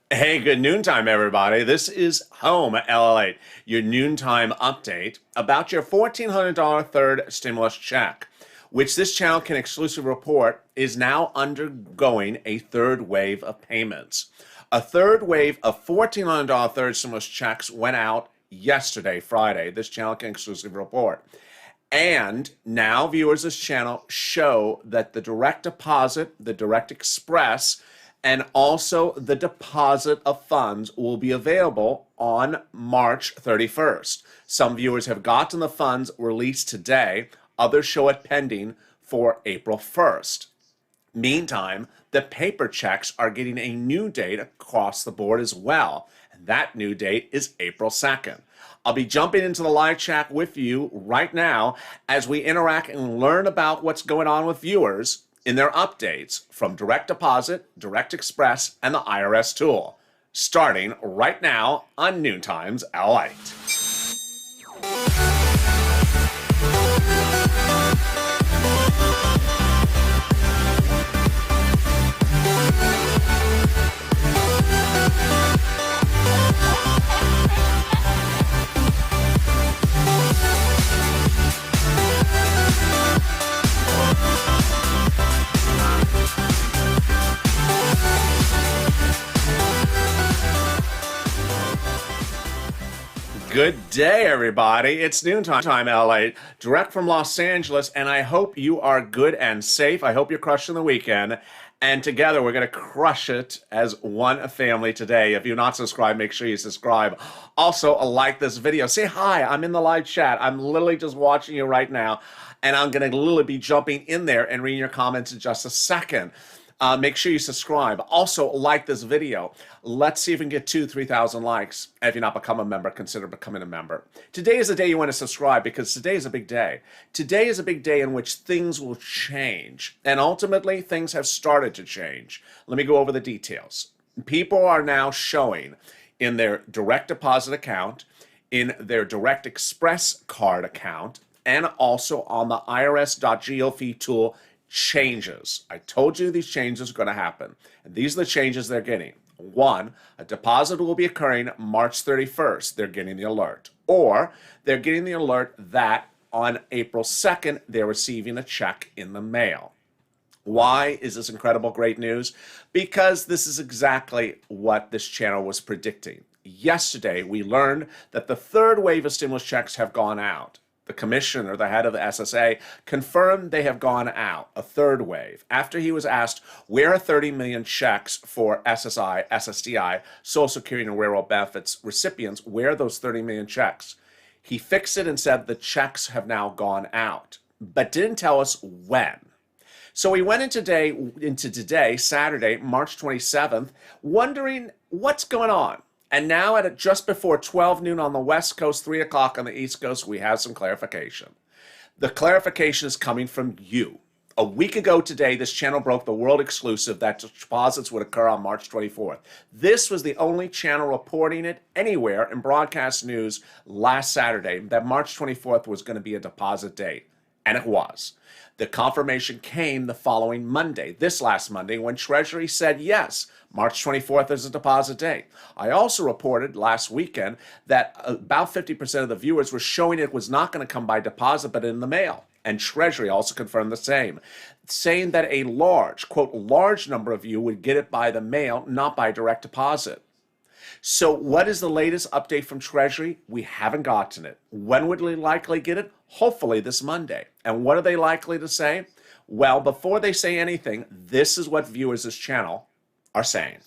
Hey, good noontime, everybody. This is Home LALATE, your noontime update about your $1,400 third stimulus check, which this channel can exclusively report is now undergoing a third wave of payments. A third wave of $1,400 third stimulus checks went out yesterday, Friday. This channel can exclusively report. And now viewers of this channel show that the direct deposit, the direct express, and also the deposit of funds will be available on March 31st. Some viewers have gotten the funds released today. Others show it pending for April 1st. Meantime, the paper checks are getting a new date across the board as well. And that new date is April 2nd. I'll be jumping into the live chat with you right now as we interact and learn about what's going on with viewers in their updates from Direct Deposit, Direct Express, and the IRS tool, starting right now on Noontime's LALATE. Good day, everybody. It's noontime, LA, direct from Los Angeles, and I hope you are good and safe. I hope you're crushing the weekend, and together we're going to crush it as one family today. If you're not subscribed, make sure you subscribe. Also, like this video. Say hi. I'm in the live chat. I'm literally just watching you right now, and I'm going to literally be jumping in there and reading your comments in just a second. Make sure you subscribe. Also, like this video. Let's see if we can get 3,000 likes. And if you're not become a member, consider becoming a member. Today is the day you want to subscribe because today is a big day. Today is a big day in which things will change. And ultimately, things have started to change. Let me go over the details. People are now showing in their direct deposit account, in their direct express card account, and also on the irs.gov fee tool changes. I told you these changes are going to happen. And these are the changes they're getting. One, a deposit will be occurring March 31st. They're getting the alert. Or they're getting the alert that on April 2nd, they're receiving a check in the mail. Why is this incredible great news? Because this is exactly what this channel was predicting. Yesterday, we learned that the third wave of stimulus checks have gone out. The commissioner, the head of the SSA, confirmed they have gone out, a third wave, after he was asked where are 30 million checks for SSI, SSDI, Social Security and Railroad Benefits recipients, where are those 30 million checks? He fixed it and said the checks have now gone out, but didn't tell us when. So we went into today, Saturday, March 27th, wondering what's going on. And now at just before 12 noon on the West Coast, 3 o'clock on the East Coast, we have some clarification. The clarification is coming from you. A week ago today, this channel broke the world exclusive that deposits would occur on March 24th. This was the only channel reporting it anywhere in broadcast news last Saturday that March 24th was going to be a deposit date. And it was. The confirmation came the following Monday, this last Monday, when Treasury said yes, March 24th is a deposit date. I also reported last weekend that about 50% of the viewers were showing it was not going to come by deposit, but in the mail. And Treasury also confirmed the same, saying that a large, quote, large number of you would get it by the mail, not by direct deposit. So what is the latest update from Treasury? We haven't gotten it. When would we likely get it? Hopefully this Monday. And what are they likely to say? Well, before they say anything, this is what viewers of this channel are saying.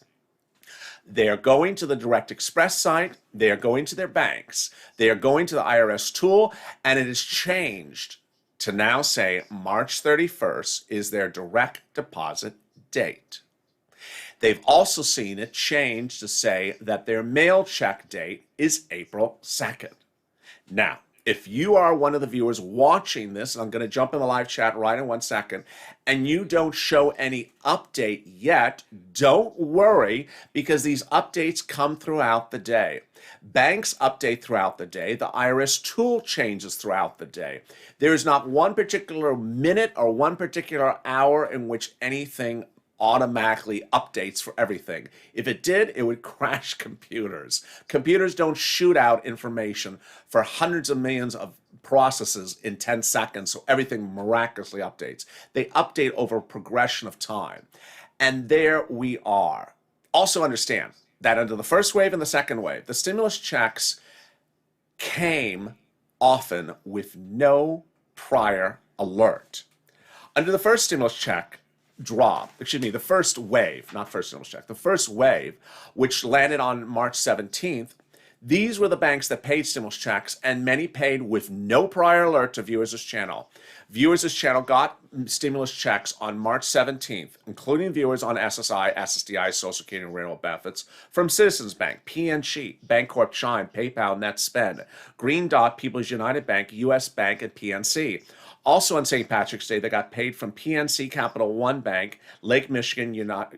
They are going to the Direct Express site. They are going to their banks. They are going to the IRS tool, and it has changed to now say March 31st is their direct deposit date. They've also seen it change to say that their mail check date is April 2nd. Now, if you are one of the viewers watching this, and I'm going to jump in the live chat right in 1 second, and you don't show any update yet, don't worry, because these updates come throughout the day. Banks update throughout the day. The IRS tool changes throughout the day. There is not one particular minute or one particular hour in which anything automatically updates for everything. If it did, it would crash computers. Computers don't shoot out information for hundreds of millions of processes in 10 seconds, so everything miraculously updates. They update over a progression of time. And there we are. Also understand that under the first wave and the second wave, the stimulus checks came often with no prior alert. Under the first stimulus check the first wave, not first stimulus check, the first wave, which landed on March 17th, these were the banks that paid stimulus checks, and many paid with no prior alert to Viewers' Channel. Viewers' Channel got stimulus checks on March 17th, including viewers on SSI, SSDI, Social Security, and rental benefits from Citizens Bank, PNC, Bancorp Chime, PayPal, NetSpend, Green Dot, People's United Bank, US Bank, and PNC. Also on St. Patrick's Day, they got paid from PNC, Capital One Bank, Lake Michigan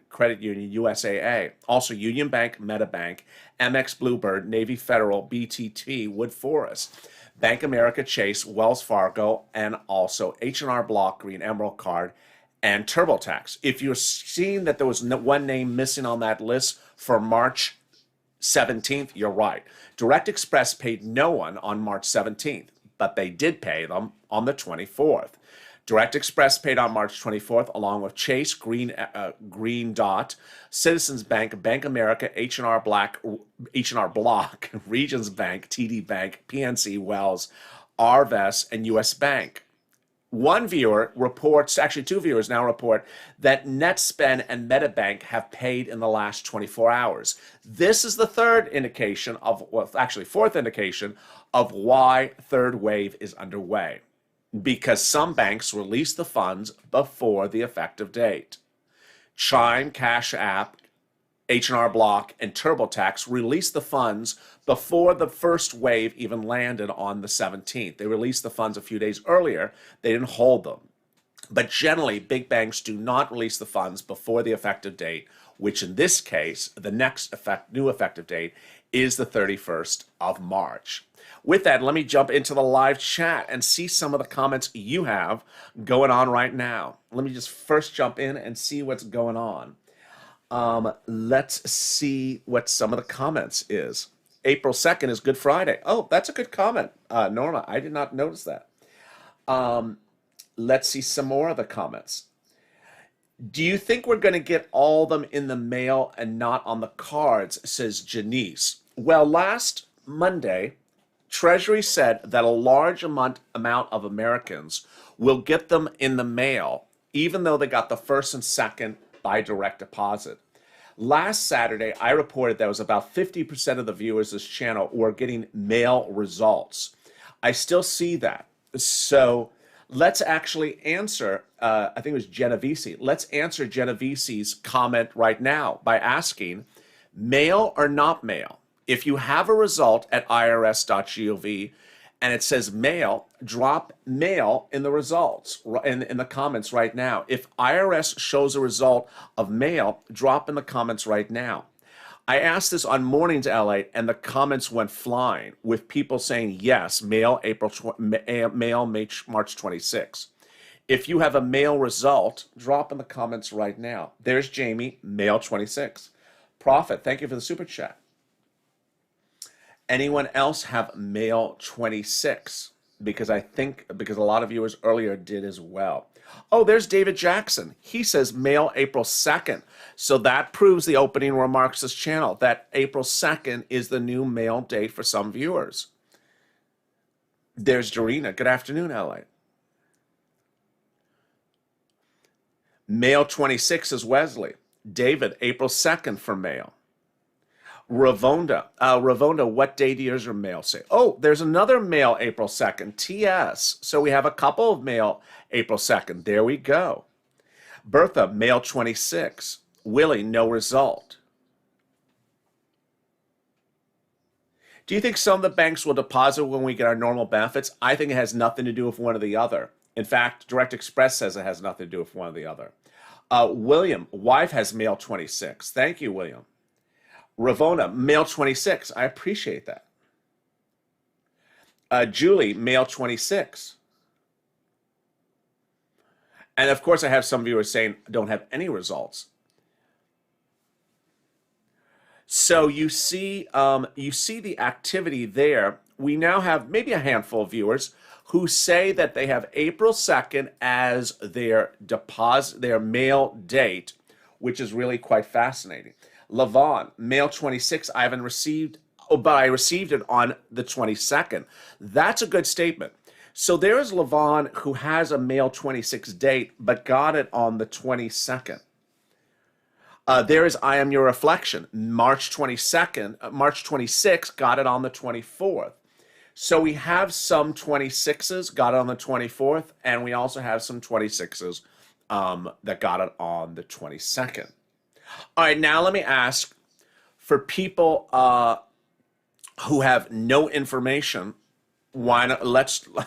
Credit Union, USAA. Also Union Bank, MetaBank, MX Bluebird, Navy Federal, BTT, Wood Forest, Bank America, Chase, Wells Fargo, and also H&R Block, Green Emerald Card, and TurboTax. If you're seeing that there was one name missing on that list for March 17th, you're right. Direct Express paid no one on March 17th, but they did pay them on the 24th. Direct Express paid on March 24th, along with Chase, Green Dot, Citizens Bank, Bank America, H&R Block, Regions Bank, TD Bank, PNC, Wells, Arvest, and US Bank. One viewer reports, actually two viewers now report, that NetSpend and MetaBank have paid in the last 24 hours. This is the third indication of, well, actually fourth indication of why third wave is underway. Because some banks release the funds before the effective date. Chime, Cash App, H&R Block, and TurboTax released the funds before the first wave even landed on the 17th. They released the funds a few days earlier. They didn't hold them. But generally, big banks do not release the funds before the effective date, which in this case, the next new effective date is the 31st of March. With that, let me jump into the live chat and see some of the comments you have going on right now. Let me just first jump in and see what's going on. Let's see what some of the comments is. April 2nd is Good Friday. Oh, that's a good comment, Norma. I did not notice that. Let's see some more of the comments. Do you think we're going to get all of them in the mail and not on the cards, says Janice. Well, last Monday, Treasury said that a large amount of Americans will get them in the mail, even though they got the first and second by direct deposit. Last Saturday, I reported that was about 50% of the viewers of this channel were getting mail results. I still see that. So let's actually answer, I think it was Genovese. Let's answer Genovese's comment right now by asking, mail or not mail? If you have a result at irs.gov and it says mail, drop mail in the results, in the comments right now. If IRS shows a result of mail, drop in the comments right now. I asked this on Mornings LA, and the comments went flying with people saying yes, mail March 26. If you have a mail result, drop in the comments right now. There's Jamie, mail 26. Prophet, thank you for the super chat. Anyone else have mail 26? Because a lot of viewers earlier did as well. Oh, there's David Jackson. He says mail April 2nd. So that proves the opening remarks this channel, that April 2nd is the new mail date for some viewers. There's Dorina. Good afternoon, LA. Mail 26 is Wesley. David, April 2nd for mail. Ravonda, what day do yours or mail say? Oh, there's another mail April 2nd, TS. So we have a couple of mail April 2nd. There we go. Bertha, mail 26. Willie, no result. Do you think some of the banks will deposit when we get our normal benefits? I think it has nothing to do with one or the other. In fact, Direct Express says it has nothing to do with one or the other. William, wife has mail 26. Thank you, William. Ravona, mail 26. I appreciate that. Julie, mail 26. And of course, I have some viewers saying don't have any results. So you see the activity there. We now have maybe a handful of viewers who say that they have April 2nd as their mail date, which is really quite fascinating. Lavon, mail 26, I haven't received, oh, but I received it on the 22nd. That's a good statement. So there is Lavon who has a mail 26 date, but got it on the 22nd. There is I Am Your Reflection, March 22nd, March 26th, got it on the 24th. So we have some 26s, got it on the 24th, and we also have some 26s that got it on the 22nd. All right, now let me ask for people who have no information. Why not?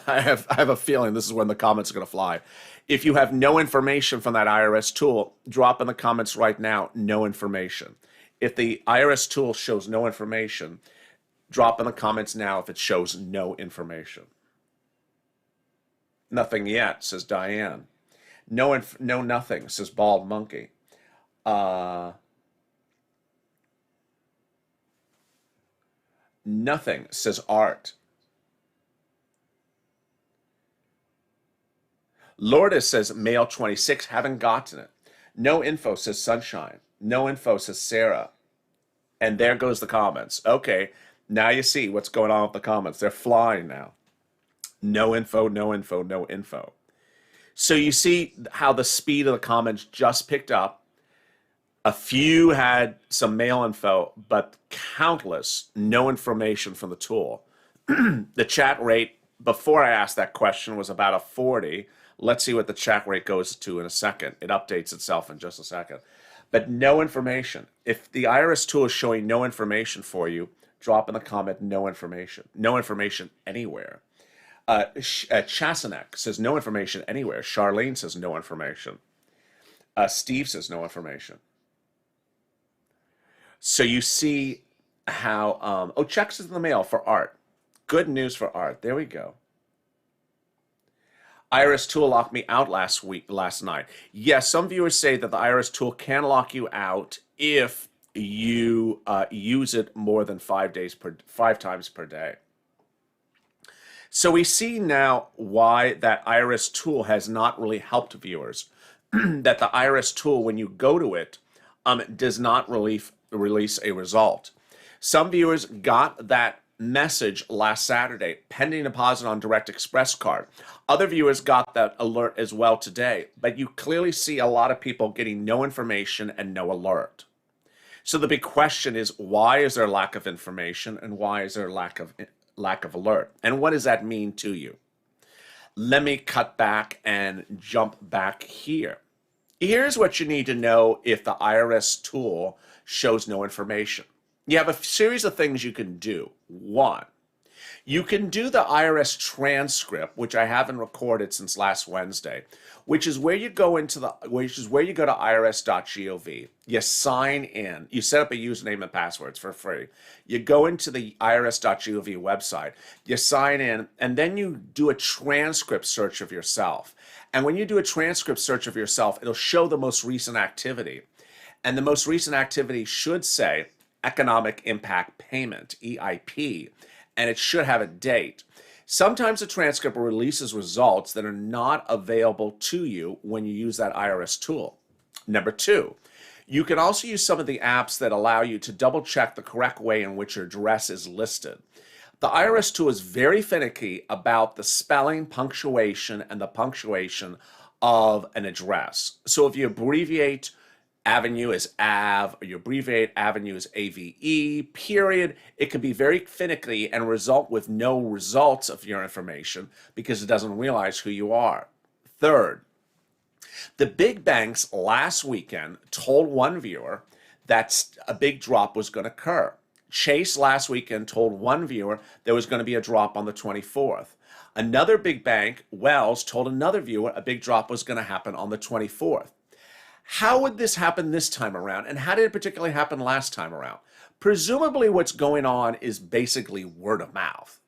I have a feeling this is when the comments are going to fly. If you have no information from that IRS tool, drop in the comments right now, no information. If the IRS tool shows no information, drop in the comments now if it shows no information. Nothing yet, says Diane. No, nothing, says Bald Monkey. Nothing, says Art. Lourdes says mail 26, haven't gotten it. No info, says Sunshine. No info, says Sarah. And there goes the comments. Okay, now you see what's going on with the comments. They're flying now. No info, no info, no info. So you see how the speed of the comments just picked up. A few had some mail info, but countless no information from the tool. The chat rate before I asked that question was about a 40. Let's see what the chat rate goes to in a second. It updates itself in just a second. But no information. If the IRS tool is showing no information for you, drop in the comment no information. No information anywhere. Chasanek says no information anywhere. Charlene says no information. Steve says no information. So you see how, checks is in the mail for Art. Good news for Art. There we go. IRS tool locked me out last night. Yes, some viewers say that the IRS tool can lock you out if you use it more than 5 times per day. So we see now why that IRS tool has not really helped viewers. That the IRS tool, when you go to it, does not release a result. Some viewers got that message last Saturday, pending deposit on Direct Express card. Other viewers got that alert as well today, but you clearly see a lot of people getting no information and no alert. So the big question is, why is there lack of information and why is there lack of alert? And what does that mean to you? Let me cut back and jump back here. Here's what you need to know if the IRS tool shows no information. You have a series of things you can do. One, you can do the IRS transcript, which I haven't recorded since last Wednesday, which is where you go to irs.gov. You sign in. You set up a username and passwords for free. You go into the irs.gov website. You sign in, and then you do a transcript search of yourself. And when you do a transcript search of yourself, it'll show the most recent activity. And the most recent activity should say Economic Impact Payment, EIP, and it should have a date. Sometimes the transcript releases results that are not available to you when you use that IRS tool. Number two, you can also use some of the apps that allow you to double check the correct way in which your address is listed. The IRS tool is very finicky about the spelling, punctuation, and the punctuation of an address. So if you abbreviate avenue as AV, or you abbreviate avenue as AVE, period, it can be very finicky and result with no results of your information because it doesn't realize who you are. Third, the big banks last weekend told one viewer that a big drop was going to occur. Chase last weekend told one viewer there was going to be a drop on the 24th. Another big bank, Wells, told another viewer a big drop was going to happen on the 24th. How would this happen this time around, and how did it particularly happen last time around? Presumably what's going on is basically word of mouth.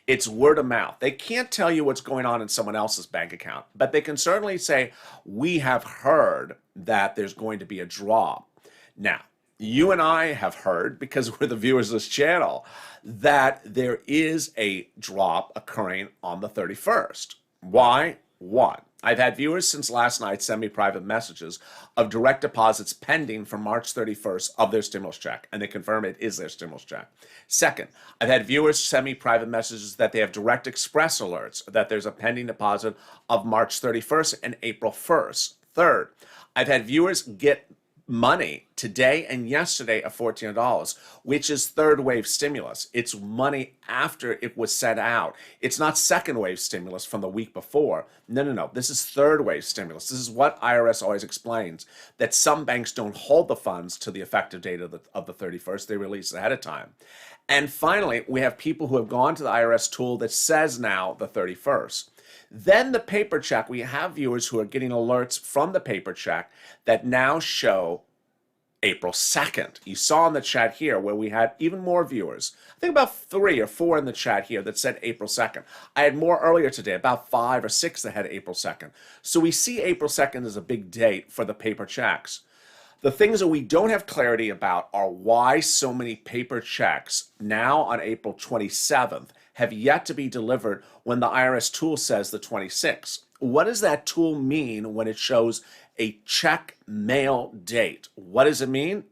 It's word of mouth. They can't tell you what's going on in someone else's bank account, but they can certainly say, we have heard that there's going to be a drop. Now, You and I have heard, because we're the viewers of this channel, that there is a drop occurring on the 31st. Why? One, I've had viewers since last night send me private messages of direct deposits pending for March 31st of their stimulus check, and they confirm it is their stimulus check. Second, I've had viewers send me private messages that they have direct express alerts that there's a pending deposit of March 31st and April 1st. Third, I've had viewers get money today and yesterday of $1,400, which is third wave stimulus. It's money after it was set out. It's not second wave stimulus from the week before. No. This is third wave stimulus. This is what IRS always explains, that some banks don't hold the funds to the effective date of the 31st. They release it ahead of time. And finally, we have people who have gone to the IRS tool that says now the 31st. Then the paper check, we have viewers who are getting alerts from the paper check that now show April 2nd. You saw in the chat here where we had even more viewers. I think about 3 or 4 in the chat here that said April 2nd. I had more earlier today, about 5 or 6 that had April 2nd. So we see April 2nd as a big date for the paper checks. The things that we don't have clarity about are why so many paper checks now on April 27th have yet to be delivered when the IRS tool says the 26th. What does that tool mean when it shows a check mail date? What does it mean?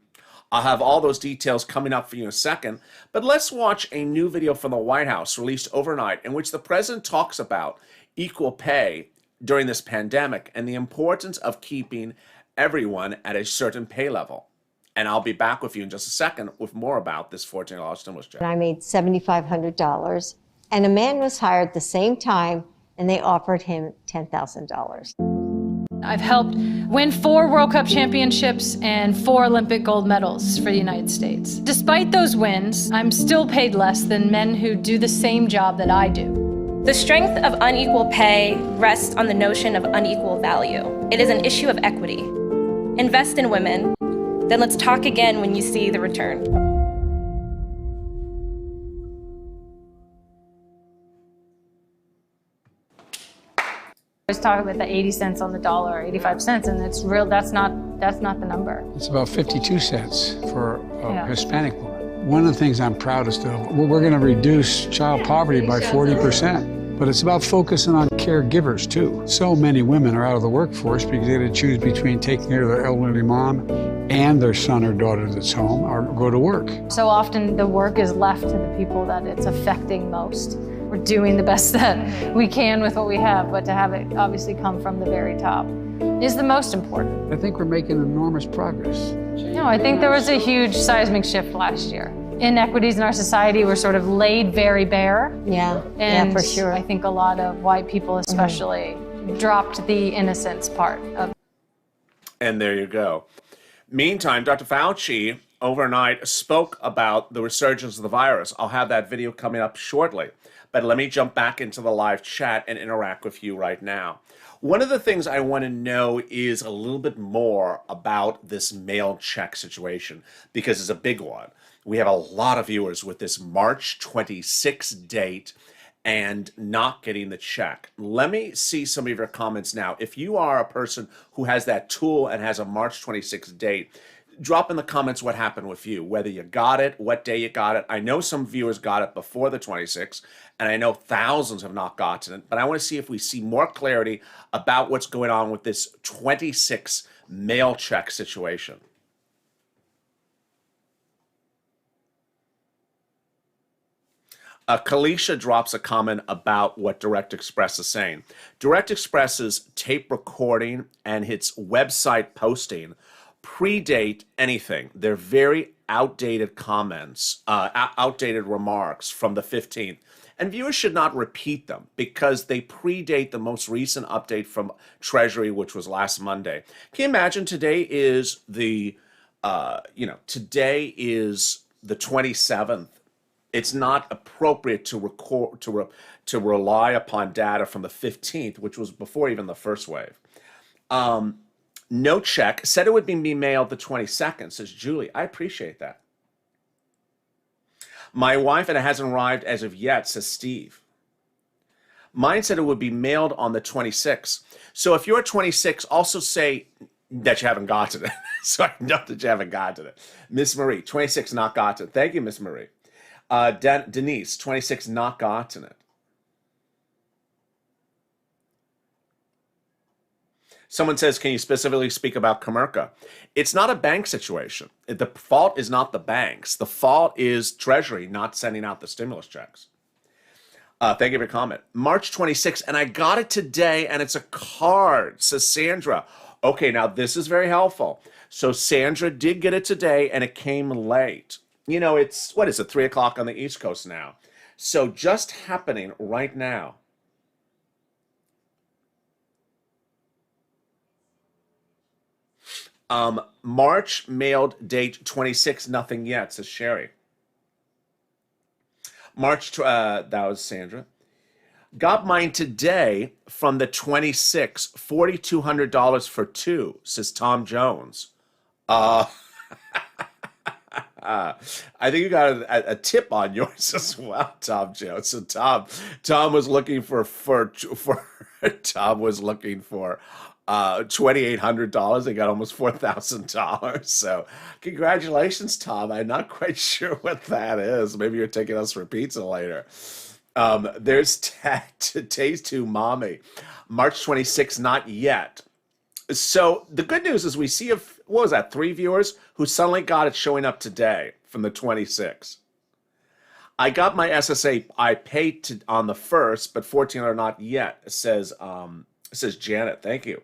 I'll have all those details coming up for you in a second, but let's watch a new video from the White House released overnight in which the president talks about equal pay during this pandemic and the importance of keeping everyone at a certain pay level. And I'll be back with you in just a second with more about this $1,400 stimulus check. I made $7,500, and a man was hired at the same time, and they offered him $10,000. I've helped win 4 World Cup championships and 4 Olympic gold medals for the United States. Despite those wins, I'm still paid less than men who do the same job that I do. The strength of unequal pay rests on the notion of unequal value. It is an issue of equity. Invest in women. Then let's talk again when you see the return. I was talking about the 80 cents on the dollar, or 85 cents, and it's real. That's not the number. It's about 52 cents for a Hispanic woman. One of the things I'm proudest of, we're going to reduce child poverty by 40%. But it's about focusing on caregivers too. So many women are out of the workforce because they had to choose between taking care of their elderly mom and their son or daughter that's home or go to work. So often the work is left to the people that it's affecting most. We're doing the best that we can with what we have, but to have it obviously come from the very top is the most important. I think we're making enormous progress. No, I think there was a huge seismic shift last year. Inequities in our society were sort of laid very bare. Yeah, and for sure. I think a lot of white people especially dropped the innocence part of. And there you go. Meantime, Dr. Fauci overnight spoke about the resurgence of the virus. I'll have that video coming up shortly. But let me jump back into the live chat and interact with you right now. One of the things I want to know is a little bit more about this mail check situation because it's a big one. We have a lot of viewers with this March 26th date and not getting the check. Let me see some of your comments now. If you are a person who has that tool and has a March 26th date, drop in the comments what happened with you, whether you got it, what day you got it. I know some viewers got it before the 26th, and I know thousands have not gotten it, but I want to see if we see more clarity about what's going on with this 26 mail check situation. Kalisha drops a comment about what Direct Express is saying. Direct Express's tape recording and its website posting predate anything. They're very outdated comments, outdated remarks from the 15th. And viewers should not repeat them because they predate the most recent update from Treasury, which was last Monday. Can you imagine today is the, today is the 27th. It's not appropriate to record to rely upon data from the 15th, which was before even the first wave. No check. Said it would be mailed the 22nd, says Julie. I appreciate that. My wife, and it hasn't arrived as of yet, says Steve. Mine said it would be mailed on the 26th. So if you're 26, also say that you haven't gotten it. So I know that you haven't gotten it. Miss Marie, 26, not gotten it. Thank you, Miss Marie. Denise, 26, not gotten it. Someone says, can you specifically speak about Comerica? It's not a bank situation. The fault is not the banks. The fault is Treasury not sending out the stimulus checks. Thank you for your comment. March 26th, and I got it today, and it's a card, says Sandra. Okay, now this is very helpful. So Sandra did get it today, and it came late. You know, it's, what is it, 3 o'clock on the East Coast now. So just happening right now. March mailed date 26, nothing yet, says Sherry. March, that was Sandra. Got mine today from the 26, $4,200 for two, says Tom Jones. I think you got a tip on yours as well, Tom Jones. So Tom was looking for Tom was looking for $2,800. They got almost $4,000. So congratulations, Tom. I'm not quite sure what that is. Maybe you're taking us for pizza later. There's Taste to Mommy. March 26th, not yet. So the good news is we see, what was that, 3 viewers who suddenly got it showing up today from the 26th. I got my SSA, I paid on the 1st, but $1,400 not yet, says Janet. Thank you.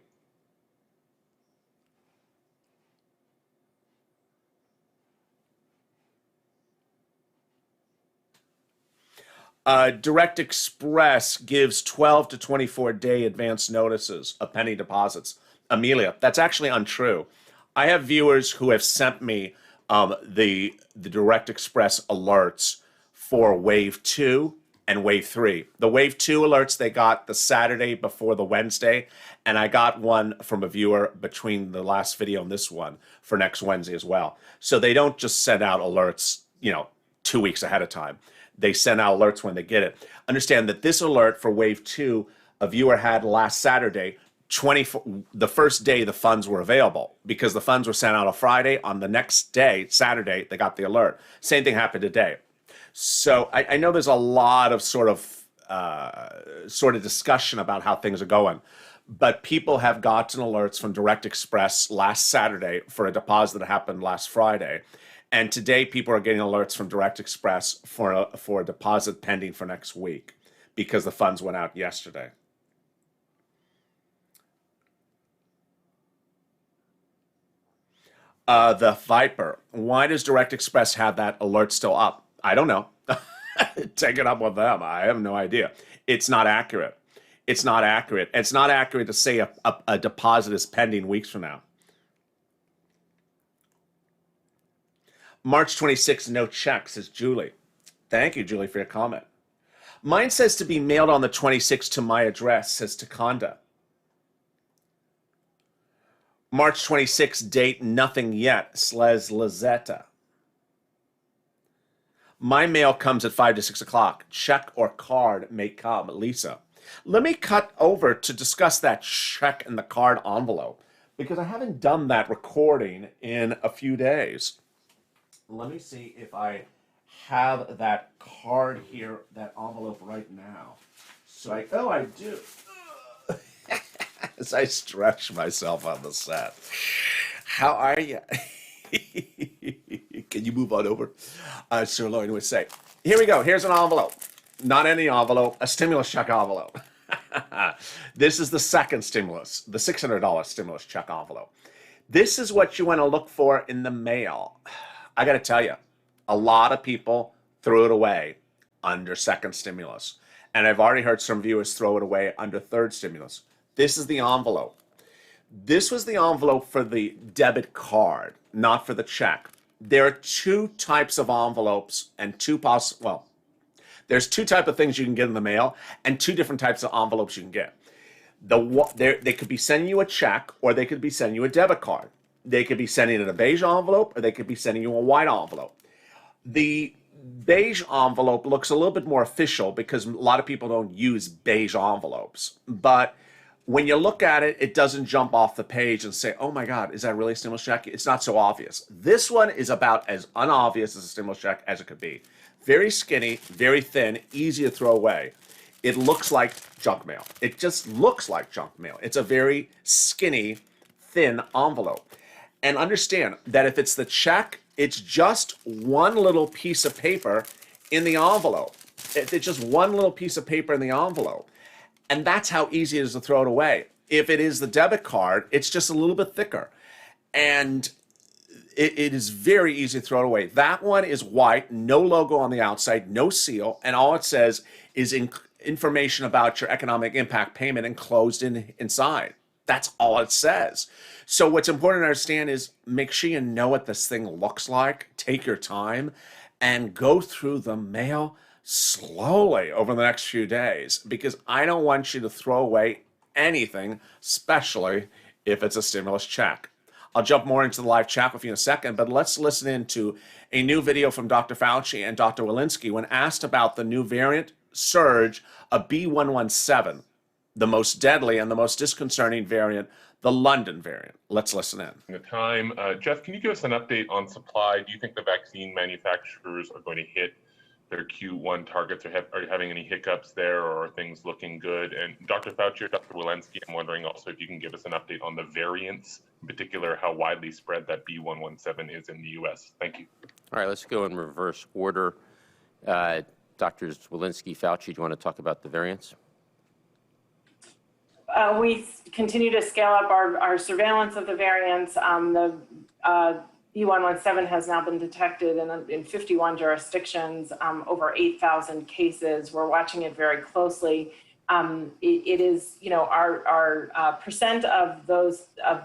Direct Express gives 12 to 24 day advance notices of pending deposits. Amelia, that's actually untrue. I have viewers who have sent me the Direct Express alerts for Wave 2 and Wave 3. The Wave 2 alerts they got the Saturday before the Wednesday, and I got one from a viewer between the last video and this one for next Wednesday as well. So they don't just send out alerts, 2 weeks ahead of time. They send out alerts when they get it. Understand that this alert for Wave 2, a viewer had last Saturday, the first day the funds were available, because the funds were sent out on Friday. On the next day, Saturday, they got the alert. Same thing happened today. So I know there's a lot of sort of discussion about how things are going, but people have gotten alerts from Direct Express last Saturday for a deposit that happened last Friday. And today, people are getting alerts from Direct Express for a deposit pending for next week because the funds went out yesterday. The Viper. Why does Direct Express have that alert still up? I don't know. Take it up with them. I have no idea. It's not accurate. It's not accurate. It's not accurate to say a deposit is pending weeks from now. March 26th, no check, says Julie. Thank you, Julie, for your comment. Mine says to be mailed on the 26th to my address, says Takonda. March 26th, date, nothing yet, says Lizetta. My mail comes at 5 to 6 o'clock. Check or card may come, Lisa. Let me cut over to discuss that check and the card envelope, because I haven't done that recording in a few days. Let me see if I have that card here, that envelope right now. So I do. As I stretch myself on the set. How are you? Can you move on over? Sirloin would say. Here we go. Here's an envelope. Not any envelope, a stimulus check envelope. This is the second stimulus, the $600 stimulus check envelope. This is what you want to look for in the mail. I got to tell you, a lot of people threw it away under second stimulus. And I've already heard some viewers throw it away under third stimulus. This is the envelope. This was the envelope for the debit card, not for the check. There are two types of envelopes and there's two types of things you can get in the mail and two different types of envelopes you can get. They could be sending you a check or they could be sending you a debit card. They could be sending in a beige envelope or they could be sending you a white envelope. The beige envelope looks a little bit more official because a lot of people don't use beige envelopes. But when you look at it, it doesn't jump off the page and say, oh my God, is that really a stimulus check? It's not so obvious. This one is about as unobvious as a stimulus check as it could be. Very skinny, very thin, easy to throw away. It looks like junk mail. It just looks like junk mail. It's a very skinny, thin envelope. And understand that if it's the check, it's just one little piece of paper in the envelope. It's just one little piece of paper in the envelope. And that's how easy it is to throw it away. If it is the debit card, it's just a little bit thicker. And it is very easy to throw it away. That one is white, no logo on the outside, no seal, and all it says is information about your economic impact payment enclosed inside. That's all it says. So what's important to understand is make sure you know what this thing looks like, take your time, and go through the mail slowly over the next few days, because I don't want you to throw away anything, especially if it's a stimulus check. I'll jump more into the live chat with you in a second, but let's listen into a new video from Dr. Fauci and Dr. Walensky when asked about the new variant surge of B117, the most deadly and the most disconcerting variant, the London variant. Let's listen in. The time. Jeff, can you give us an update on supply? Do you think the vaccine manufacturers are going to hit their Q1 targets? Are you having any hiccups there, or are things looking good? And Dr. Fauci or Dr. Walensky, I'm wondering also if you can give us an update on the variants, in particular how widely spread that B117 is in the U.S. Thank you. All right, let's go in reverse order. Drs. Walensky, Fauci, do you want to talk about the variants? We continue to scale up our surveillance of the variants. The B117 has now been detected in 51 jurisdictions, over 8,000 cases. We're watching it very closely. It is, our percent of those of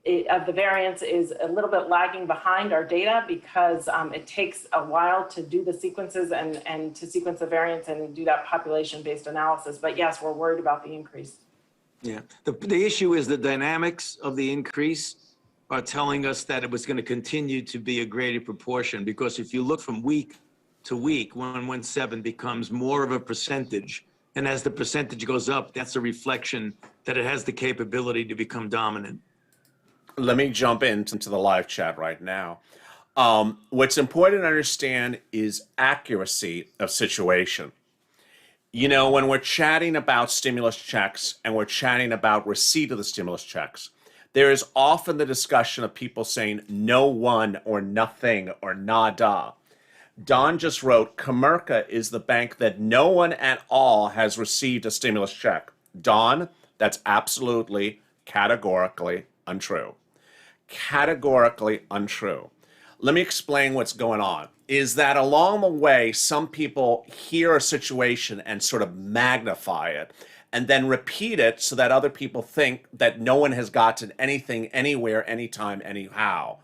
the variants is a little bit lagging behind our data because it takes a while to do the sequences and to sequence the variants and do that population-based analysis. But yes, we're worried about the increase. Yeah, the issue is the dynamics of the increase are telling us that it was going to continue to be a greater proportion, because if you look from week to week, 117 becomes more of a percentage. And as the percentage goes up, that's a reflection that it has the capability to become dominant. Let me jump into the live chat right now. What's important to understand is accuracy of situation. You know, when we're chatting about stimulus checks and we're chatting about receipt of the stimulus checks, there is often the discussion of people saying no one or nothing or nada. Don just wrote, Comerica is the bank that no one at all has received a stimulus check. Don, that's absolutely categorically untrue. Categorically untrue. Let me explain what's going on. Is that along the way, some people hear a situation and sort of magnify it and then repeat it so that other people think that no one has gotten anything, anywhere, anytime, anyhow.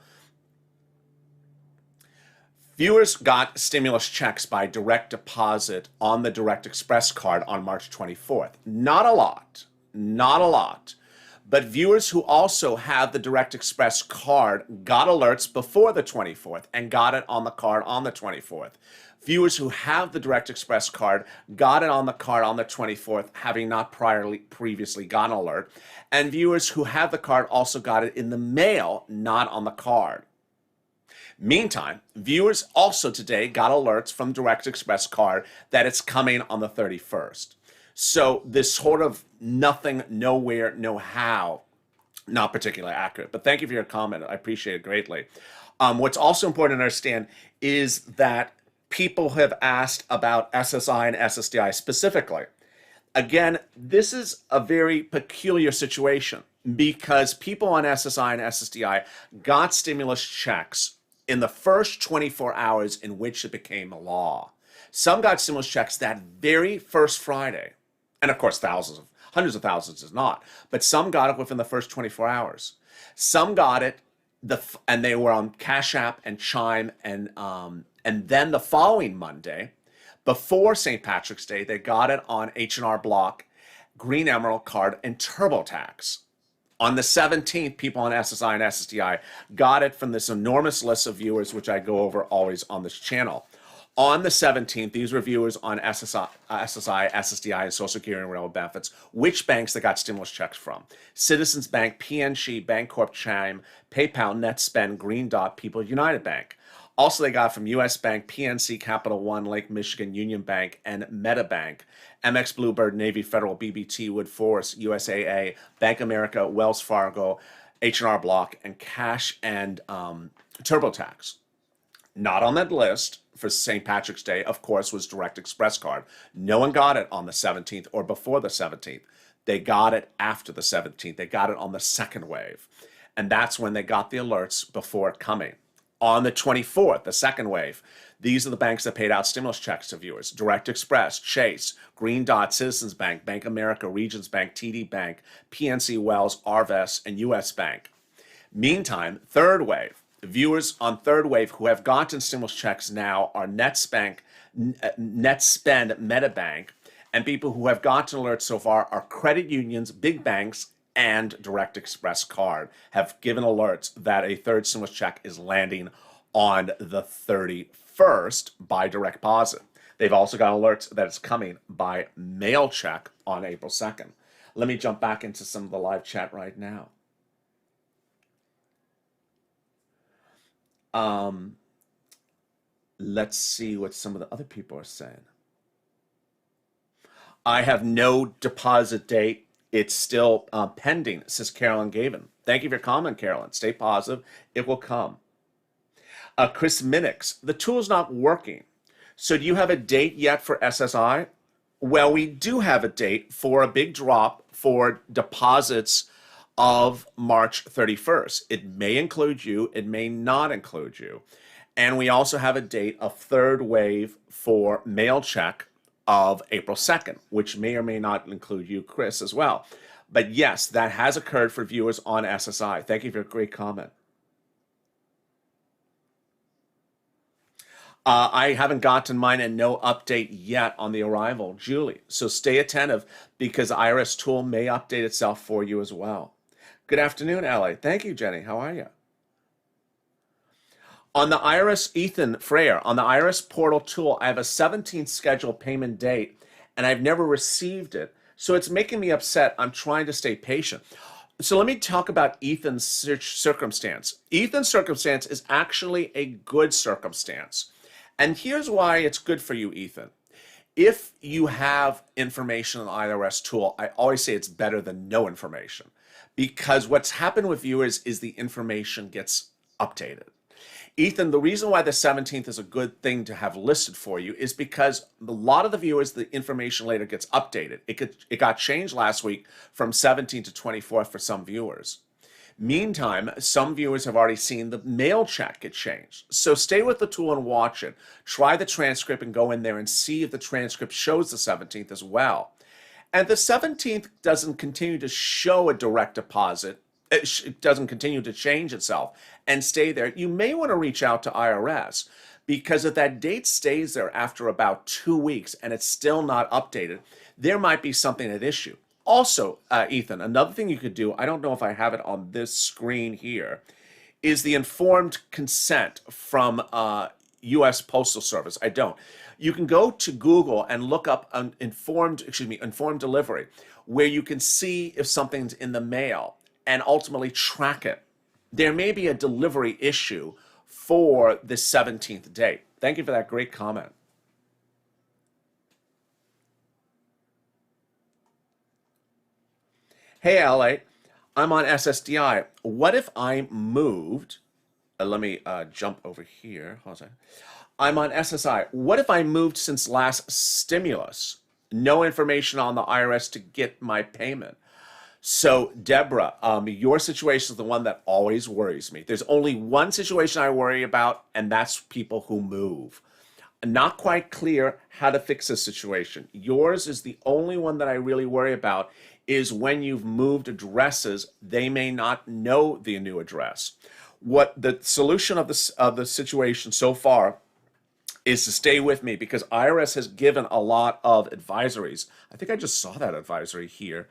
Viewers got stimulus checks by direct deposit on the Direct Express card on March 24th. Not a lot, not a lot. But viewers who also have the Direct Express card got alerts before the 24th and got it on the card on the 24th. Viewers who have the Direct Express card got it on the card on the 24th, having not previously gotten an alert. And viewers who have the card also got it in the mail, not on the card. Meantime, viewers also today got alerts from Direct Express card that it's coming on the 31st. So this sort of nothing, nowhere, no how, not particularly accurate. But thank you for your comment. I appreciate it greatly. What's also important to understand is that people have asked about SSI and SSDI specifically. Again, this is a very peculiar situation because people on SSI and SSDI got stimulus checks in the first 24 hours in which it became a law. Some got stimulus checks that very first Friday. And of course, hundreds of thousands is not. But some got it within the first 24 hours. Some got it, and they were on Cash App and Chime, and then the following Monday, before St. Patrick's Day, they got it on H&R Block, Green Emerald Card, and TurboTax. On the 17th, people on SSI and SSDI got it from this enormous list of viewers, which I go over always on this channel. On the 17th, these reviewers on SSI, SSDI, and Social Security and Railroad benefits, which banks they got stimulus checks from. Citizens Bank, PNC, Bancorp, Chime, PayPal, NetSpend, Green Dot, People United Bank. Also, they got from U.S. Bank, PNC, Capital One, Lake Michigan, Union Bank, and MetaBank. MX Bluebird, Navy Federal, BBT, Wood Forest, USAA, Bank America, Wells Fargo, H&R Block, and Cash and TurboTax. Not on that list for St. Patrick's Day, of course, was Direct Express card. No one got it on the 17th or before the 17th. They got it after the 17th. They got it on the second wave. And that's when they got the alerts before it coming. On the 24th, the second wave, these are the banks that paid out stimulus checks to viewers. Direct Express, Chase, Green Dot, Citizens Bank, Bank America, Regions Bank, TD Bank, PNC Wells, Arvest, and US Bank. Meantime, third wave, viewers on third wave who have gotten stimulus checks now are NetSpend, MetaBank, and people who have gotten alerts so far are credit unions, big banks, and Direct Express card have given alerts that a third stimulus check is landing on the 31st by direct deposit. They've also got alerts that it's coming by mail check on April 2nd. Let me jump back into some of the live chat right now. Let's see what some of the other people are saying. I have no deposit date. It's still pending, says Carolyn Gavin. Thank you for your comment, Carolyn. Stay positive. It will come. Chris Minnix, the tool's not working. So do you have a date yet for SSI? Well, we do have a date for a big drop for deposits of March 31st. It may include you. It may not include you. And we also have a date of third wave for mail check of April 2nd, which may or may not include you, Chris, as well. But yes, that has occurred for viewers on SSI. Thank you for a great comment. I haven't gotten mine and no update yet on the arrival, Julie. So stay attentive because IRS tool may update itself for you as well. Good afternoon, LA. Thank you, Jenny. How are you? On the IRS, Ethan Freyer, on the IRS portal tool, I have a 17th scheduled payment date and I've never received it. So it's making me upset. I'm trying to stay patient. So let me talk about Ethan's circumstance. Ethan's circumstance is actually a good circumstance. And here's why it's good for you, Ethan. If you have information on the IRS tool, I always say it's better than no information because what's happened with viewers is the information gets updated. Ethan, the reason why the 17th is a good thing to have listed for you is because a lot of the viewers, the information later gets updated. It got changed last week from 17th to 24th for some viewers. Meantime, some viewers have already seen the mail check get changed. So stay with the tool and watch it. Try the transcript and go in there and see if the transcript shows the 17th as well. And the 17th doesn't continue to show a direct deposit. It doesn't continue to change itself and stay there. You may want to reach out to IRS because if that date stays there after about 2 weeks and it's still not updated, there might be something at issue. Also, Ethan, another thing you could do, I don't know if I have it on this screen here, is the informed consent from U.S. Postal Service. I don't. You can go to Google and look up informed delivery, where you can see if something's in the mail and ultimately track it. There may be a delivery issue for the 17th date. Thank you for that great comment. Hey, LA, I'm on SSDI. What if I moved? Let me jump over here. Hold on a second. I'm on SSI. What if I moved since last stimulus? No information on the IRS to get my payment. So, Deborah, your situation is the one that always worries me. There's only one situation I worry about, and that's people who move. Not quite clear how to fix this situation. Yours is the only one that I really worry about is when you've moved addresses, they may not know the new address. What the solution of the situation so far is to stay with me because IRS has given a lot of advisories. I think I just saw that advisory here.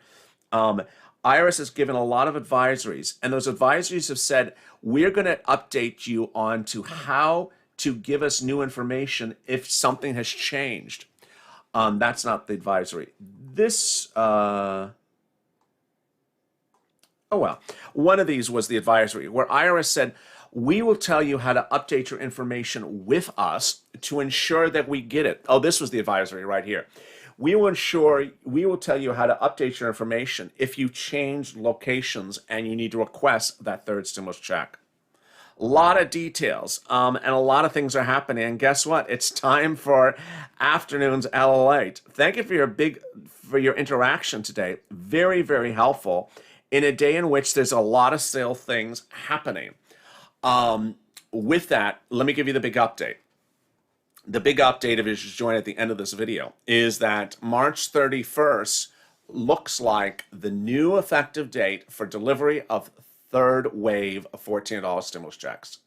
IRS has given a lot of advisories, and those advisories have said, we're going to update you on to how to give us new information if something has changed. That's not the advisory. This, oh well, one of these was the advisory, where IRS said, we will tell you how to update your information with us to ensure that we get it. Oh, this was the advisory right here. We will tell you how to update your information if you change locations and you need to request that third stimulus check. A lot of details, and a lot of things are happening. And guess what? It's time for Afternoons LALATE. Thank you for your interaction today. Very, very helpful in a day in which there's a lot of still things happening. With that, let me give you the big update. The big update, if you just join at the end of this video, is that March 31st looks like the new effective date for delivery of third wave of $14 stimulus checks.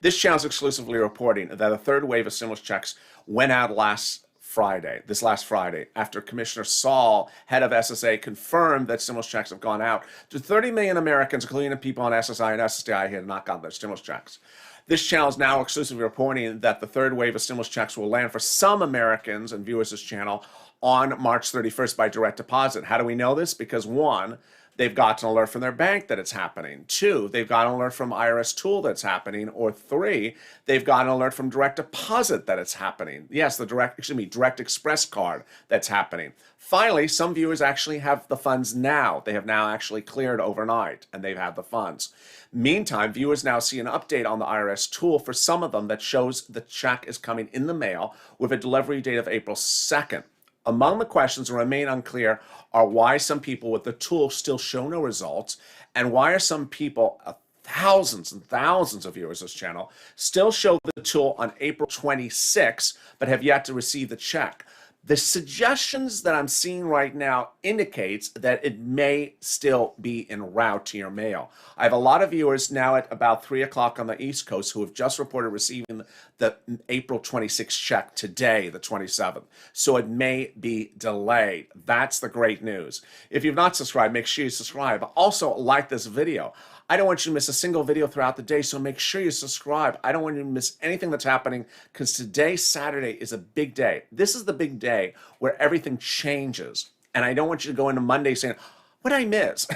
This channel is exclusively reporting that a third wave of stimulus checks went out this last Friday, after Commissioner Saul, head of SSA, confirmed that stimulus checks have gone out to 30 million Americans, including the people on SSI and SSDI who had not gotten their stimulus checks. This channel is now exclusively reporting that the third wave of stimulus checks will land for some Americans and viewers of this channel on March 31st by direct deposit. How do we know this? Because one, they've got an alert from their bank that it's happening. Two, they've got an alert from IRS Tool that's happening. Or three, they've got an alert from direct deposit that it's happening. Yes, the direct express card that's happening. Finally, some viewers actually have the funds now. They have now actually cleared overnight and they've had the funds. Meantime, viewers now see an update on the IRS Tool for some of them that shows the check is coming in the mail with a delivery date of April 2nd. Among the questions that remain unclear are why some people with the tool still show no results, and why are some people, thousands and thousands of viewers of this channel, still show the tool on April 26th, but have yet to receive the check. The suggestions that I'm seeing right now indicates that it may still be en route to your mail. I have a lot of viewers now at about 3 o'clock on the East Coast who have just reported receiving the April 26th check today, the 27th. So it may be delayed. That's the great news. If you've not subscribed, make sure you subscribe. Also, like this video. I don't want you to miss a single video throughout the day, so make sure you subscribe. I don't want you to miss anything that's happening, because today, Saturday, is a big day. This is the big day where everything changes. And I don't want you to go into Monday saying, what did I miss?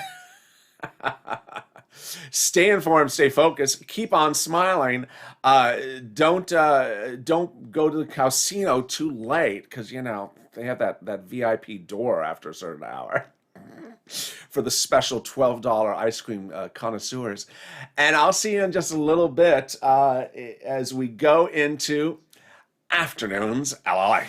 Stay informed, stay focused, keep on smiling. Don't go to the casino too late, because, you know, they have that VIP door after a certain hour. For the special $12 ice cream connoisseurs. And I'll see you in just a little bit as we go into Afternoons LALATE.